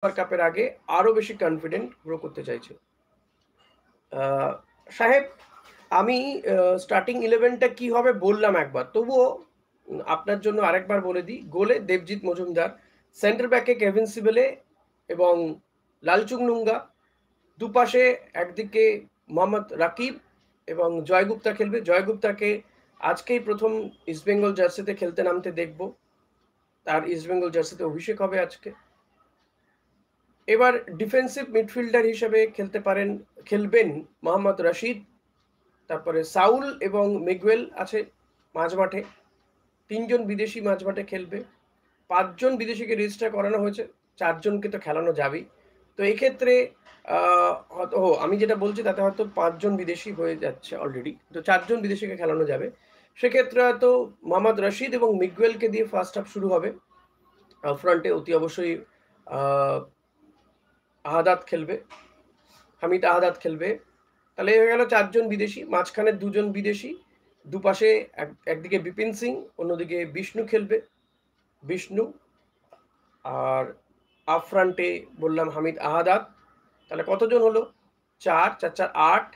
Super কাপের আগে আরো বেশি কনফিডেন্ট গ্রো করতে চাইছে। সাহেব, আমি স্টার্টিং 11টা কি হবে বললাম একবার, তবুও আপনার জন্য আরেকবার বলে দিই। গোলে দেবজিৎ মজুমদার, সেন্টার ব্যাকে কেভিন সিবেলে এবং লালচুংনুঙ্গা, দুপাশে একদিকে মোহাম্মদ রাকিব এবং জয় গুপ্তা খেলবে। জয় গুপ্তাকে আজকেই প্রথম ইস্টবেঙ্গল জার্সিতে খেলতে নামতে দেখব, তার ইস্টবেঙ্গল জার্সিতে অভিষেক হবে আজকে। এবার ডিফেন্সিভ মিডফিল্ডার হিসেবে খেলবেন মোহাম্মদ রশিদ, তারপরে সাউল এবং মিগুয়েল আছে মাঝমাঠে। 3 জন বিদেশি মাঝমাঠে খেলবে। 5 জন বিদেশিকে রেজিস্টার করানো হয়েছে, 4 জনকে তো খেলানো যাবেই। তো এক্ষেত্রে আমি যেটা বলছি তাতে হয়তো 5 জন বিদেশি হয়ে যাচ্ছে অলরেডি, তো 4 জন বিদেশিকে খেলানো যাবে। সেক্ষেত্রে হয়তো মোহাম্মদ রশিদ এবং মিগুয়েলকে দিয়ে ফার্স্ট হাফ শুরু হবে। ফ্রন্টে অতি অবশ্যই আহাদাত খেলবে, হামিদ আহাদাত খেলবে। তাহলে হয়ে গেল 4 জন বিদেশি, মাঝখানে 2 জন বিদেশি, দুপাশে একদিকে বিপিন সিং, অন্যদিকে বিষ্ণু খেলবে, বিষ্ণু। আর আপ ফ্রন্টে বললাম হামিদ আহাদাত। তাহলে কতজন হলো? 4 4 4 8